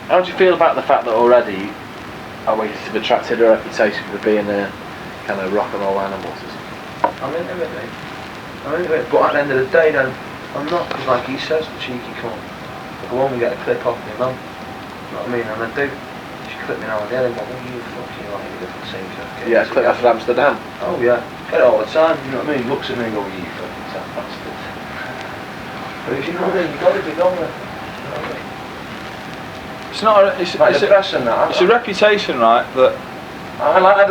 How do you feel about the fact that already OASIS have attracted a reputation for being a kind of rock and roll animals? I'm into it, mate. I'm into it, but at the end of the day, then, I'm not, because like he says, the cheeky cunt, I go home and get a clip off my mum. You know what I mean? And I do. She clip me now and then and go, what are you fucking like, you different same thing. Yeah, clip off Amsterdam. Oh yeah, get it all the time, you know what I mean? Looks at me and goes, you fucking sad bastard. But if you know what I mean, you've got to be on there. You know what I mean? It's not a, it's a reputation, right, that... I like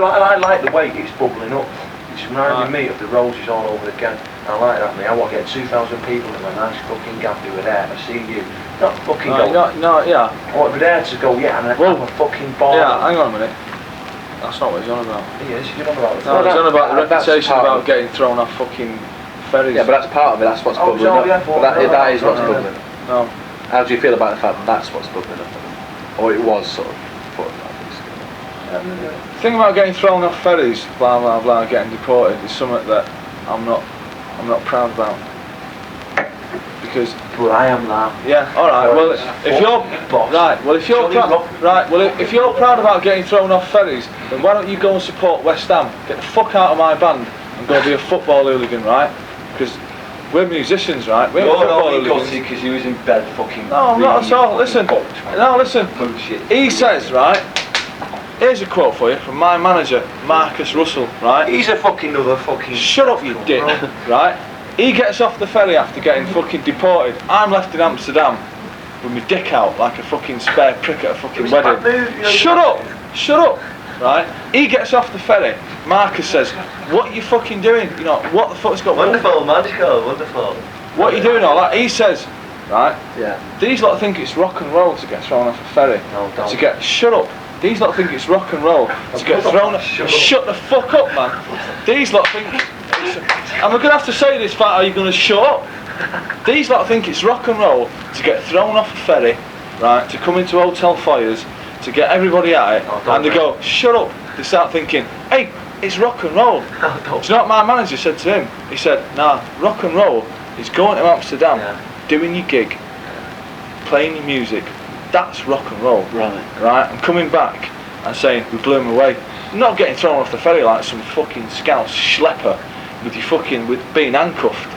the way it's bubbling up. It's reminding me of the roses all over again. I like that, mate. I want to get 2,000 people in a nice fucking gap who are there to see you. Not fucking go. Yeah. I want to be there to go, yeah, and have a fucking ball. Yeah, hang on a minute. That's not what he's on about. He is, he's on about it. No, he's on about the reputation about getting thrown off fucking ferries. Yeah, but that's part of it, that's what's bubbling up. Yeah, that is what's bubbling up. No. How do you feel about the fact that that's what's bubbling up? Or it was sort of put like this? The thing about getting thrown off ferries, blah blah blah, getting deported is something that I'm not proud about. Because well, I am that. Yeah, alright, well if you're proud about getting thrown off ferries, then why don't you go and support West Ham? Get the fuck out of my band and go be a football hooligan, right? Because we're musicians, right? We're football hooligans. Because he was in bed fucking... No, I'm not at all. Listen. He says, right? Here's a quote for you from my manager, Marcus Russell, right? He's a fucking other fucking... Shut up, you dick, right? He gets off the ferry after getting fucking deported. I'm left in Amsterdam with my dick out like a fucking spare prick at a fucking wedding. Shut up, right? He gets off the ferry. Marcus says, what are you fucking doing? You know, what the fuck's got... Wonderful, magical, wonderful. What are you doing all that? He says, right? Yeah. These lot think it's rock and roll to get thrown off a ferry. No, don't. To get... Shut up. These lot think it's rock and roll to get thrown off... Shut the fuck up, man. These lot think... And we're going to have to say this, are you going to shut up? These lot think it's rock and roll to get thrown off a ferry, right, to come into hotel fires, to get everybody at it, and they go, shut up. They start thinking, hey, it's rock and roll. Do you know what my manager said to him? He said, nah, rock and roll is going to Amsterdam, doing your gig, playing your music. That's rock and roll. Right? And coming back and saying, we blew him away. Not getting thrown off the ferry like some fucking scouse schlepper with being handcuffed.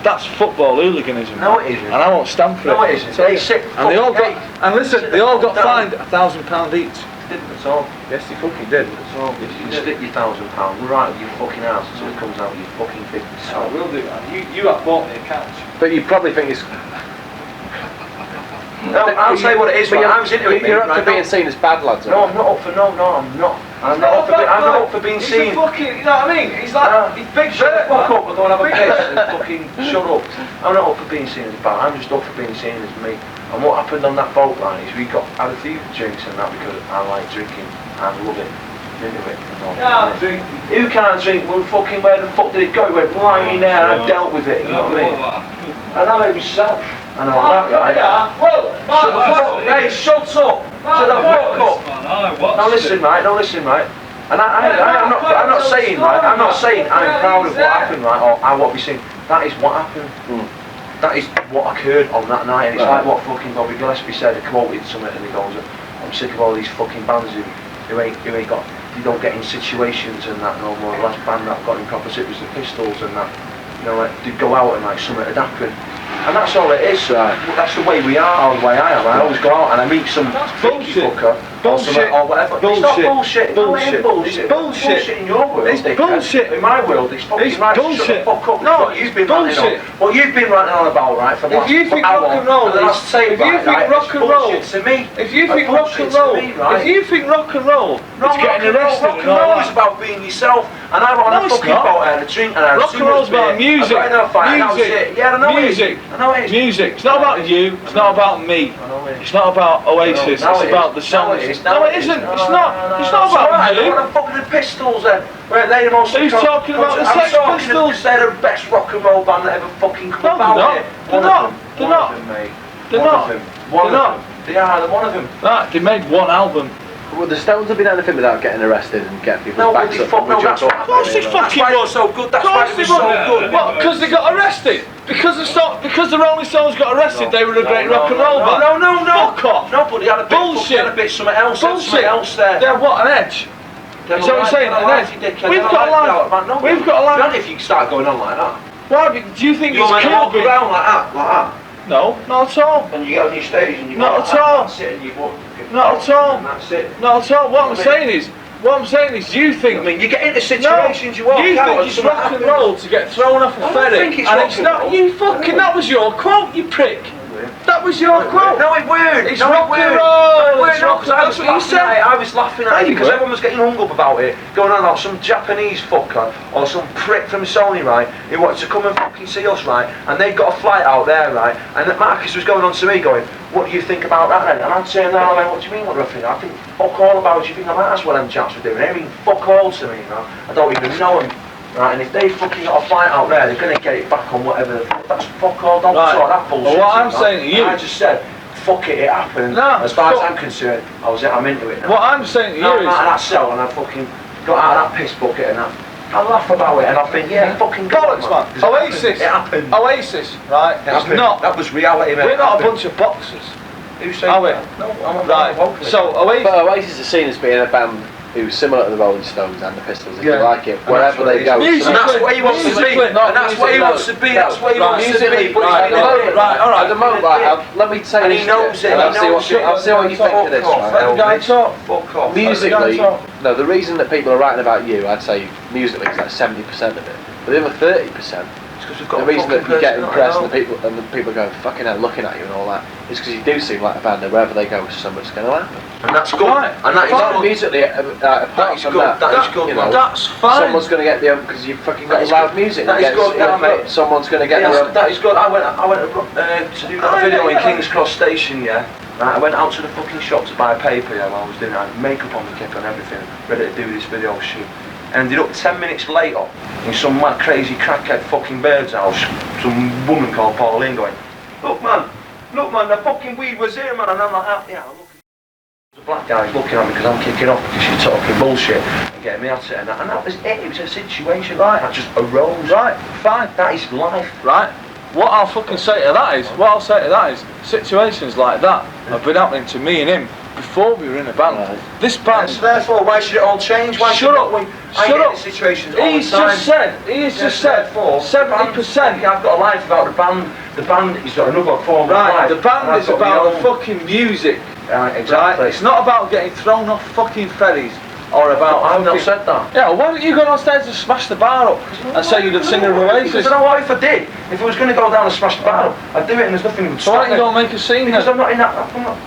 That's football hooliganism. No, it isn't. And I won't stand for it. No, it isn't. And they all got fined £1,000 each. Didn't at all. Yes, they fucking did. That's all. If you can stick your £1,000 right with your fucking ass until it comes out with your fucking 50. I will do that. You have bought me a couch. But you probably think it's... No, I'll say what it is, but I was into it. You're up for being seen as bad lads. No, I'm not up for I'm not. I'm not up for being seen. He's fucking, you know what I mean? He's like, he's big shut the fuck up, I don't have a piss and fucking shut up. I'm not up for being seen as bad, I'm just up for being seen as me. And what happened on that boat line is we had a few drinks and that because I like drinking and love it. Into it. Who can't drink? Well, fucking where the fuck did it go? It went lying there and I dealt with it, you know what I mean? And I made myself. And I'm like that, right? Hey, shut up! Shut the fuck up! Now listen, right? And I'm not saying, right? I'm not saying I'm proud of what happened, right? Or I want to be saying that is what happened. That is what occurred on that night. And it's like what fucking Bobby Gillespie said. He quoted something and he goes, "I'm sick of all these fucking bands who ain't got. You don't get in situations and that no more." The last band that got in proper it was the Pistols and that. You know, like they'd go out and like something had happened. And that's all it is. That's the way we are, or the way I am. I always go out and I meet some freaky fucker or whatever. It's not bullshit. It's bullshit in your world. It's bullshit. In my world, it's fucking right. Bullshit. Shut the fuck up. No, you've been bullshit. What you've been ranting on about, right? For the last hour. If you think rock and roll is getting arrested, rock and roll is about being yourself. And I want a fucking boat and a drink and a rock and roll's about music. Yeah, I know it is. Music. It's not about you. It's not about me. It's not about OASIS. It's about the songs. No, it isn't. It's not. It's not about you. What the fuck are the Pistols then? Where they're the most... Who's talking about the Sex Pistols? They're the best rock and roll band that ever fucking come about here. They're not. They're not. They are. They're one of them. They made one album. Would the Stones have been anything without getting arrested and getting people's backs up? No, that's Of course they fucking was. So good. That's why it was so good. What? Because they got arrested? Because the Rolling Stones got arrested, they were a great rock and roll band? No. Fuck off. No, but they had a bit. Bullshit. They had a bit something else. Bullshit. Something else there. They had what? An edge? Is that what you're saying? An edge? We've got a line. We've got a line. Not if you start going on like that. Why? Do you think You're it's meant to walk cool? around like that. No, not at all. And you get on your stage and you Not walk at all. That's it, and you walk. Not at all. And that's it. Not at all. What I'm saying is, you think. I mean, you get into situations you walk you out think and it's something rock and happens. roll to get thrown off a I don't ferry, think it's and rock it's and not. roll. You fucking. That was your quote, you prick. That was your quote. No, it weren't. It's no, rock it and weren't. roll. No, it weren't. It's No, rock and roll. I was That's what you laughing at said. it. I was laughing at it you because were. everyone was getting hung up about it, going on about some Japanese fucker or some prick from Sony, right, who wanted to come and fucking see us, right, and they'd got a flight out there, right, and Marcus was going on to me going, what do you think about that then? And I'd say, no, man, what do you mean, what do I think? I think fuck all about it. You think I'm ass what them chaps were doing? They mean fuck all to me, man. I don't even know them. Right, and if they fucking got a flight out there, they're going to get it back on whatever. That's fuck all. Don't sort that bullshit. Well, what I'm man. saying to you, I just said, fuck it happened. No, as far as I'm concerned, I'm into it now. what I'm saying to you I'm is. out of that cell and I fucking got out of that piss bucket and I laugh about it and I think, yeah, fucking Bollocks, man. 'Cause Oasis. It happened. Oasis, right? It It's happened. not. That was reality, mate. We're not a bunch of boxers. Who said Are we? that? No, I'm Right. not. So Oasis. But Oasis is seen as being a band who's similar to the Rolling Stones and the Pistols, if you Yeah. like it, And wherever they go. Musically- And that's what he wants to be. musically, And not that's what he wants to be. That's what he Right. wants to Musically, be. but Right, at the moment, right, all right. at the moment, let me say And this he knows to you, it, and he I'll see knows what it. I'll see what you think of this. Fuck off, Right? Let the guy Elvis. talk. Fuck off. Musically, talk. no, the reason that people are writing about you, I'd say musically is like 70% of it. But the other 30%, It's 'cause we've the got a reason that fucking you get person impressed I and the people going fucking hell looking at you and all that is because you do seem like a band that wherever they go, something's going to happen. And that's good. Right. And that is Not good. musically, That apart is from good. that, That is good. you know, That's fine. someone's going to get the because you've fucking got That is loud good. music. That is good, yeah, mate. Someone's going to get Yeah, the that is good. I went to do that video in King's Cross Station, yeah. Right, I went out to the fucking shop to buy paper, yeah, while I was doing it. I had makeup on my kip and everything, ready to do this video shoot. Ended up 10 minutes later in some mad crazy crackhead fucking bird's house. Some woman called Pauline going, look man, the fucking weed was here, man. And I'm like, yeah, look. The black guy's looking at me because I'm kicking off because she's talking bullshit and getting me at it and that was it. It was a situation that just arose. Right, fine. That is life. Right. What I'll fucking say to that is, situations like that have been happening to me and him before we were in a band. Right. This band. So therefore, why should it all change? Why Shut up. I Shut get up. in situations all He's the time. just said. He's just said. 70%. I've got a life about the band. The band is got another form of Right. life. The band And is I've got about my the own. fucking music. Right, exactly. Right. It's not about getting thrown off fucking ferries or about. I've not fucking- said that. Yeah. Why don't you go downstairs and smash the bar up and say you're the singer of Oasis? Because I know what if I did. If I was going to go down and smash the bar up, I'd do it and there's nothing that would So why stop don't you me. go and make a scene Because then? I'm not in that.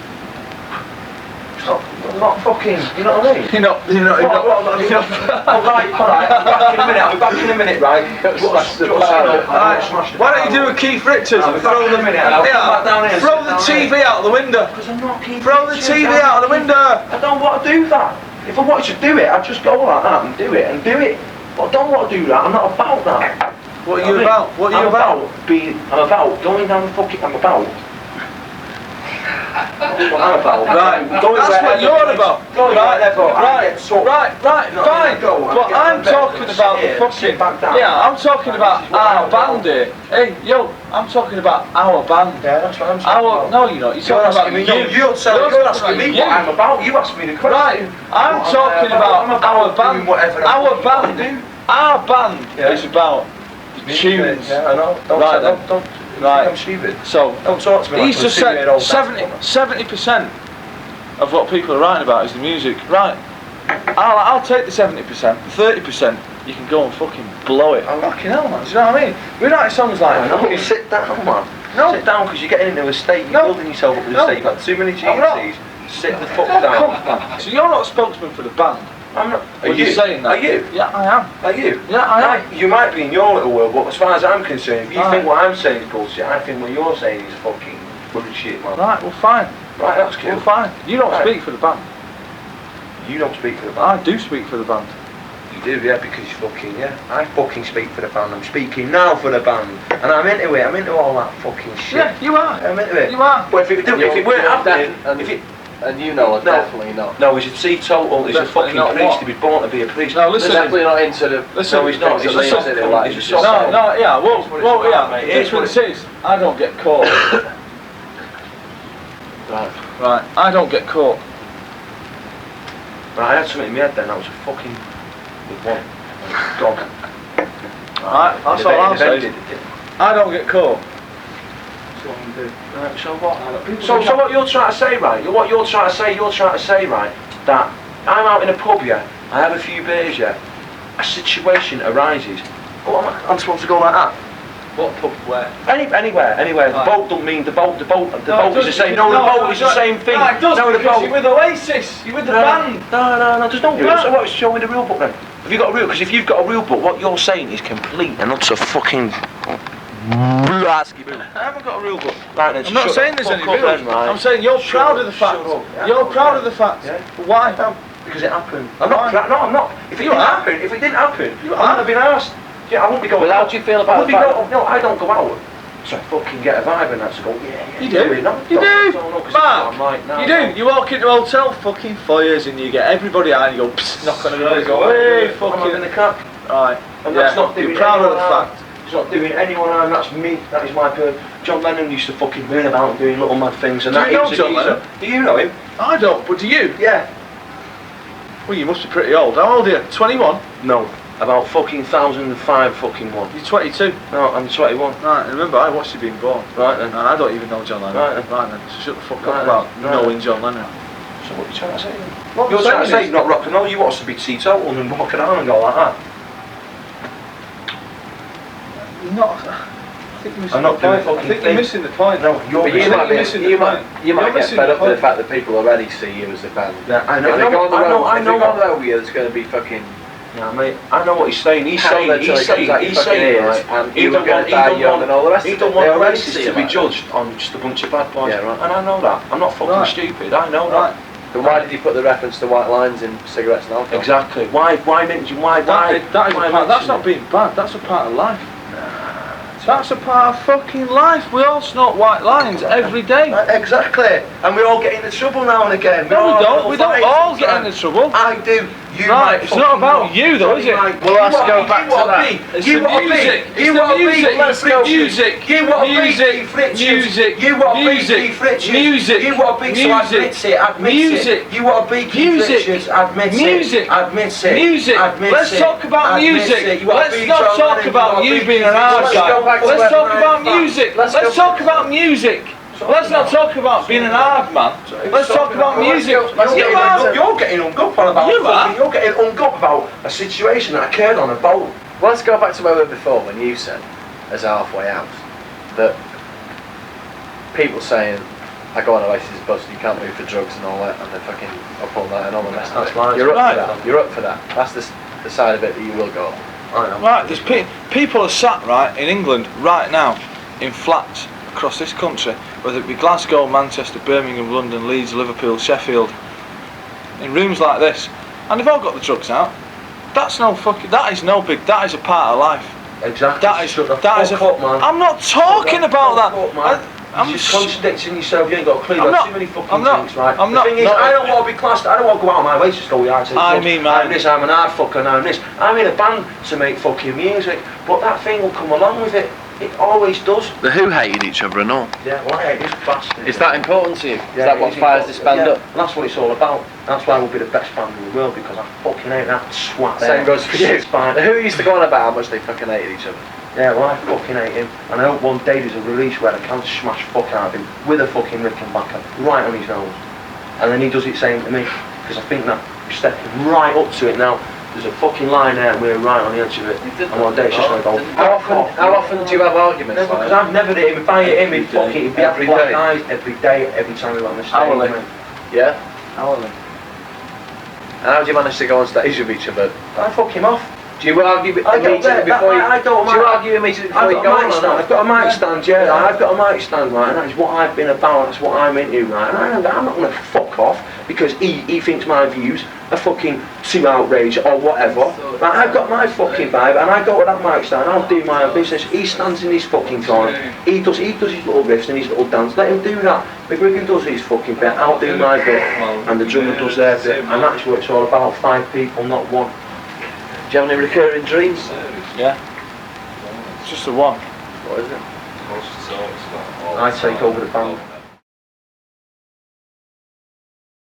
I'm not fucking. You know what I mean? You're not. Alright, I'll be back in a minute, right? Smash the bar. Alright, Why don't you do a Keith Richards I'll and be back in a minute and I'll come back down here and throw sit the down TV here. out the window. Because I'm not keeping Throw the TV out the window. I don't want to do that. If I wanted to do it, I'd just go like that and do it. But I don't want to do that. I'm not about that. What are you about? What are you about? I'm about going down the fucking. I'm about. That's what I'm about. Right, Going that's what wherever you're it is. about. Going wherever I Right, get sucked. right, No, fine. go, But get I'm in bed, talking sit about the here, fucking. sit back down. Yeah, I'm talking about This is what our I'm about. band here. Hey, yo, I'm talking about our band. Yeah, that's what I'm talking Our, about. no, you're not. You're You're talking asking about me. you. You're asking me you. what I'm about. You asked me the question. Right, I'm talking about our band. doing whatever I Our fucking band. Our band Yeah. is about the tunes. Yeah, I know. Don't Right say, then. don't. Right. I'm stupid. So Don't talk to me like he's I'm a just said 2-year-old 70% of what people are writing about is the music. Right. I'll take the 70%. 30% you can go and fucking blow it. Oh. Fucking hell, man. Do you know what I mean? We write songs like I know. fucking. Sit down, man. No. Sit down because you're getting into a state. You're No. building yourself up to a No. state. You've had too many I'm not. GCs. Sit the fuck Oh, down. come on. So you're not a spokesman for the band? I'm not. Are you saying that? Are you? Yeah, I am. Are you? Yeah, I am. You might be in your little world, but as far as I'm concerned, if you Right. think what I'm saying is bullshit, I think what you're saying is fucking bullshit, man. Right, well, fine. Right, that's cool. Well, fine. You don't Right. speak for the band. You don't speak for the band. I do speak for the band. You do, yeah, because you fucking, yeah. I fucking speak for the band. I'm speaking now for the band. And I'm into it. I'm into all that fucking shit. Yeah, you are. I'm into it. You are. But if it weren't happening, and if it, And you know, definitely not. No, he's a teetotal. He's a fucking priest. He'd be born to be a priest. No, listen. Definitely not into the. Listen, no, he's not. He's a sucker. He's a sucker. No, yeah. Well, yeah. Mate. The difference is, I don't get caught. Right. I don't get caught. Right, I had something in my head then. That was a fucking with one dog. Right, that's all I'm saying. I don't get caught. Right, so what? So what you're trying to say, right? What you're trying to say, right? That I'm out in a pub, yeah. I have a few beers, yeah. A situation arises. Oh, I'm supposed to go like that. What pub? Where? Anywhere. Right. The boat don't mean the boat is the same. No, the boat is the same thing. No, it does, no, because you're with Oasis. You're with the band. No. There's no real. So what's showing the real book then? Have you got a real? Because if you've got a real book, what you're saying is complete and utter fucking. I haven't got a real book. Right, then, I'm not saying there's any real. Then, right. I'm saying you're proud of the fact. You're proud of the fact. Yeah. Why? Because it happened. I'm not. If it didn't happen, I wouldn't have been asked. Yeah, I wouldn't be going. Well, how do you feel about the fact? No, I don't go out. So I fucking get a vibe and that's go. Yeah. You do. You do. You walk into a hotel, fucking foyers, and you get everybody out and you go, psst, knock on everybody, go, hey, fucking. I'm having the cap. Right. And that's not doing. You're proud of the fact. It's not doing anyone harm. That's me. That is my person. John Lennon used to fucking moon about doing little mad things, and do you know John Lennon? Do you know him? I don't, but do you? Yeah. Well, you must be pretty old. How old are you? 21? No. About fucking 1005 fucking one. You're 22? No, I'm 21. Right, and remember, I watched you being born. Right then. And I don't even know John Lennon. Right then. So shut the fuck up about knowing John Lennon. So what are you trying to say then? You're trying to say he's not rock and roll. You want us to be teetotal and walk around and go like that. You're not. I think you're missing I'm not the point. doing I think you're missing the point. No, you're missing the point. You might get fed up with the fact that people already see you as a band. Yeah, I know. If they go on the road, I know. If they go on the road with you, there's going to be fucking. Yeah, mate. I know what he's saying. He's saying, right, he don't want to die young and all the rest of it. He don't want Oasis to be judged on just a bunch of bad boys. Yeah, right. And I know that. I'm not fucking stupid. I know that. But why did he put the reference to white lines in cigarettes and alcohol? Exactly. Why mention why? That's not being bad. That's a part of life. That's a part of fucking life. We all snort white lines every day. Exactly. And we all get into trouble now and again. No, we don't. We don't all get into trouble. I do. You right, it's not about you though, is it? Well, let's go back to that. It's the music. It's the music. Let's go. Music. Music. You want to be Keith Richards. Music. You want to be so admit it. Admit it. You want to be Keith Richards. Admit it. Music. Admit it. Music. Let's talk about music. Let's Let's not talk about you being an art guy. Let's talk about music. Let's talk about music. Let's not talk about being an hard man. Let's talk about music. You're getting hung up on about. You're getting hung up about a situation that occurred on a boat. Well, let's go back to where we were before when you said, as halfway out, that people saying, I go on Oasis bus, you can't move for drugs and all that, and they're fucking up all night and all the rest of it. You're up for that. You're up for that. That's the side of it that you will go. Right, there's people are sat right in England right now in flats across this country, whether it be Glasgow, Manchester, Birmingham, London, Leeds, Liverpool, Sheffield, in rooms like this, and they've all got the drugs out. That is no big. That is a part of life. Exactly. That is man. I'm not talking about that. I'm just contradicting yourself. You ain't got a clue. You've got too many fucking things, right? I'm not. The thing is, I don't want to be classed. I don't want to go out of my way to just go. Yeah, I'm this. I'm an hard fucker. I'm this. I'm in a band to make fucking music, but that thing will come along with it. It always does. The Who hated each other and all. Yeah, well, I hate this bastard. Is that important to you? Is that what fires this band up? And that's what it's all about. That's why we'll be the best band in the world, because I fucking hate that swat there. Same goes for you. The Who used to go on about how much they fucking hated each other. Yeah, well, I fucking hate him. And I hope one day there's a release where I can smash fuck out of him with a fucking Rickenbacker right on his nose. And then he does it same to me, because I think that we're stepping right up to it now. There's a fucking line there and we're right on the edge of it. And one day it's just going to go. How often do you have arguments? Because I've never hit him. If I hit him, he'd be having black eyes every day, every time we went on the stage. Hourly. Yeah? Hourly. And how do you manage to go on stage with each other? I fuck him off. Do you argue immediately before you go on? I've got a mic stand, yeah. I've got a mic stand, right, and that is what I've been about, that's what I'm into, right. And I'm not going to fuck off because he thinks my views a fucking too outrage or whatever. Like, I've got my fucking vibe, and I go to that mic stand, I'll do my own business. He stands in his fucking corner, he does his little riffs and his little dance, let him do that. McGregor does his fucking bit, I'll do my bit, and the drummer does their bit, and that's what it's all about, 5 people, not one. Do you have any recurring dreams? Yeah. It's just the one. What is it? I take over the band.